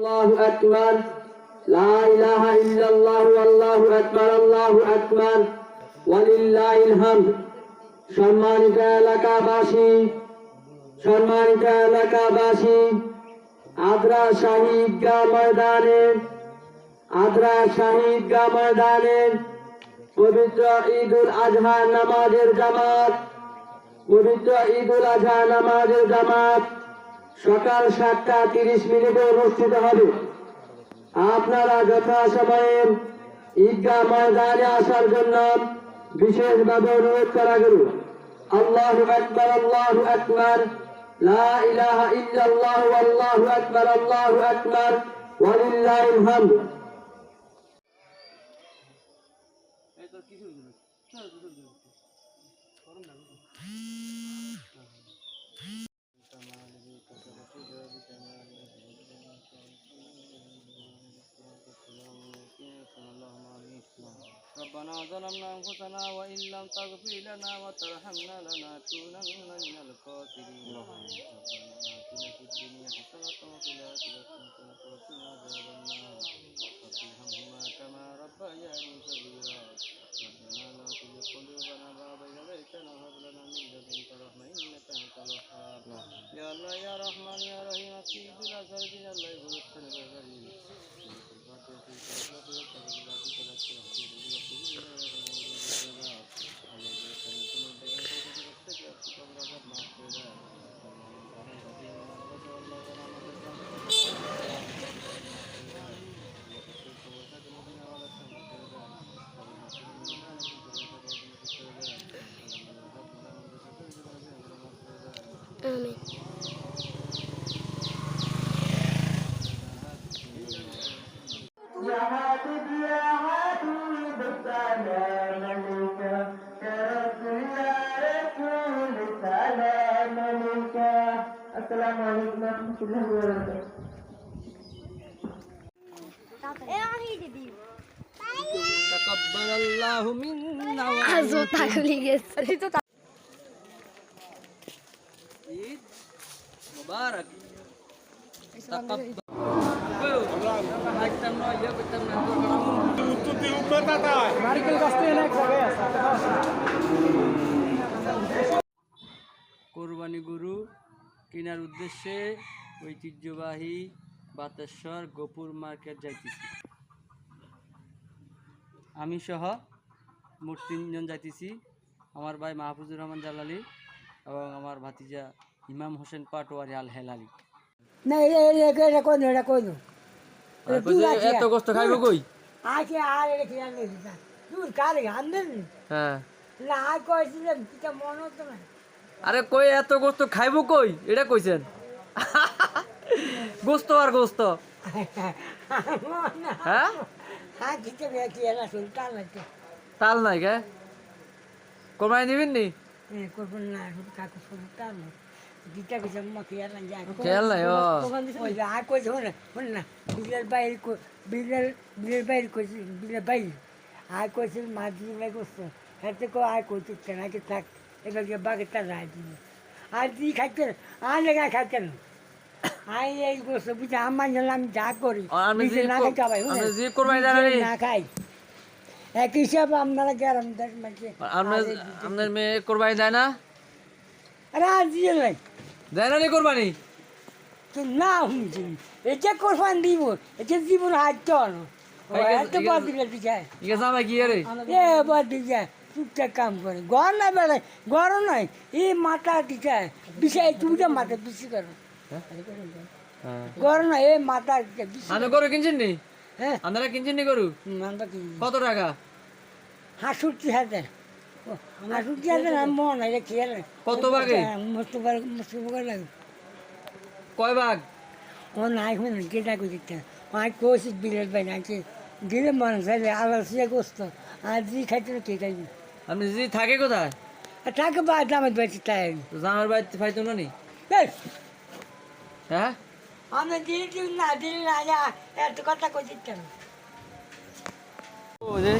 আল্লাহু আকবার, লা ইলাহা ইল্লাল্লাহু আল্লাহু আকবার, আল্লাহু আকবার, ওয়ালিল্লাহিল হামদ। সম্মানিত এলাকাবাসী, সম্মানিত এলাকাবাসী, আদ্রা শহীদগাহ ময়দানে পবিত্র ঈদুল আজহা নামাজের জামাত সকাল 7:30 অনুষ্ঠিত হবে। আপনারা যথাসময়ে ঈদগাহ ময়দানে আসার জন্য বিশেষভাবে অনুরোধ করা গেল। আল্লাহু আকবার, আল্লাহু আকবার, লা ইলাহা ইল্লাল্লাহু আল্লাহু আকবার, আল্লাহু আকবার, ওয়ালিল্লাহিল হামদ। ربنا ظلمنا أنفسنا وإن لم تغفر لنا وترحمنا لنكونن من الخاسرين. ربنا آتنا في الدنيا حسنة وفي الآخرة حسنة وقنا عذاب النار. رب ارحمهما كما ربياني صغيرا. ربنا لا تزغ قلوبنا بعد إذ هديتنا وهب لنا من لدنك رحمة إنك أنت الوهاب. يا الله يا رحمن يا رحيم سيد الأسر دين الله يبارك لنا. آمين. يا حبيب يا حبيب السلام عليك يا رسول يا رسول السلام عليك. السلام عليكم ورحمة الله وبركاته. تقبل الله منا আজও তাকলি গেছে ঈদ মুবারক। কোরবানি গরু কেনার উদ্দেশ্যে ঐতিহ্যবাহী বাতেশ্বর গোপুর মার্কেট যাইতেছি। আমি সহ মোট 3 জন যাইতেছি। আমার ভাই মাহফুজুর রহমান জালালি এবং আমার ভাতিজা ইমাম হোসেন পাটোয়ারি আল হেলালি। না এটা কোন এত কষ্ট খাইব কই? আজকে আর এটা খেয়াল নেই দূর কারে আনবেন হ্যাঁ না আর কয়েছিলাম কিটা মনে হতো না। আরে কই এত গোস্ত খাইব কই এটা কইছেন? গোস্ত আর গোস্ত। হ্যাঁ হ্যাঁ কিটা বেশি এলা সুলতান লাগছে তাল নাই কে কোরবানি দিবেন নি? করবেন না কাকু সুলতান গীতা কিছু খেয়াল না যায় খেয়াল নাই ও আর কইছে শোন না বিলের বাইরে কইছে বিলের বাইরে আর কইছে মাছ দিয়ে করছে হাতে কো আর কইছে নাকি থাক এবার বাঘের তার রায় দিবি আর দিয়ে খাইতে আর লেগে খাইতে না আই এই করছে বুঝে আমার জন্য আমি যা করি না খাইতে ভাই না খাই এক হিসাবে আপনারা গ্রাম দেশ মাঝে আপনার মেয়ে কোরবানি দেয় না? আরে আর দিয়ে নাই দেয় না নি কোরবানি? তো না শুনছি এটা কোরবান দিব এটা জীবন হাঁটতে হলো এত বাদ দিলে দিছায় ইয়ে জামাই কি রে? এ বাদ দিছায় টুকটাক কাম করে ঘর না বেড়ায় ঘর নয় এই মাথা দিছায় বিষয় তুইটা মাথা বেশি করো ঘর না এই মাথা আপনি গরু কিনছেন নি? হ্যাঁ আপনারা কিনছেন নি গরু? আমরা কি কত টাকা? ৬৮,০০০ ৬৮,০০০ আমি মনে হয় খেয়াল কত ভাগে? মস্ত লাগে কয় ভাগ? ও নাই শুনে কেটা করতে অনেক কোচ বিলের বাইরে আছে দিলে মনে চাইলে আলাদা সে গোস্ত আর জি খাইতে কে খাইবি আপনি যদি থাকে কোথায়? টাকা বা দামের বেশি তাই জামার বাড়িতে পাইতো না নি? হ্যাঁ আমরা দিলে না এত কথা কইতে ও যে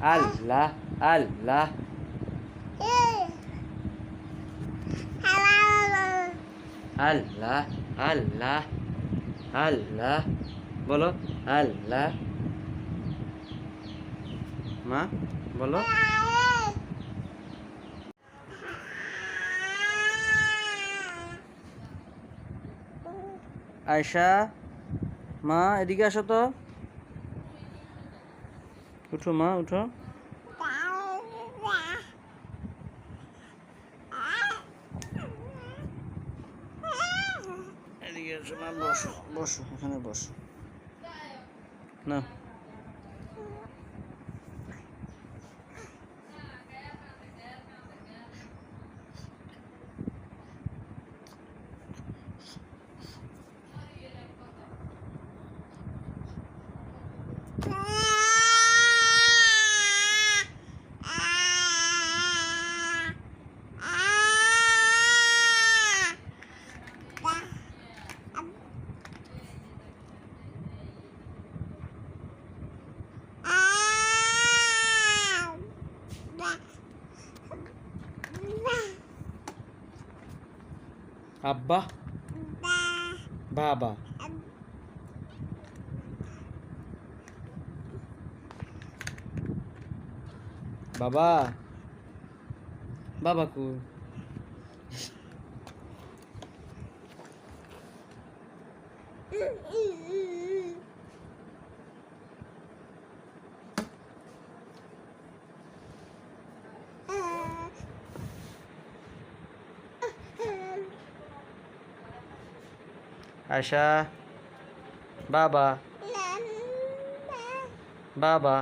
আল্লাহ আল্লাহ আল্লাহ আল্লাহ আল্লাহ বলো আল্লাহ মা বলো আয়শা মা এদিকে আসো তো উঠো মা উঠো এদিকে আসো মা বসো বসো এখানে বসো না আব্বা বাবা বাবা বাবা কই আয়শা বাবা বাবা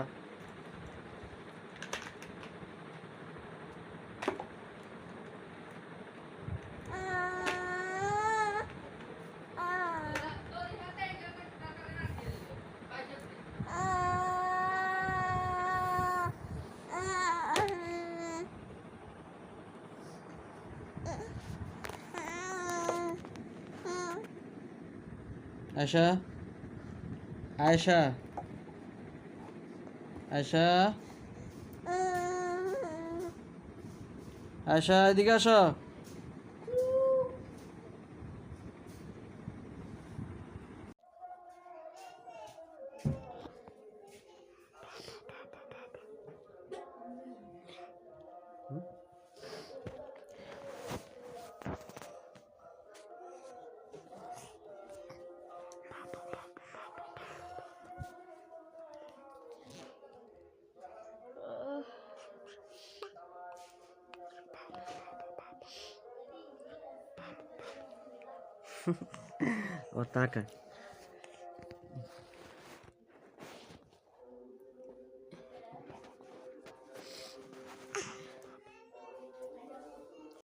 আয়শা আয়শা আয়শা আয়শা এদিকে আসো ও তাকায়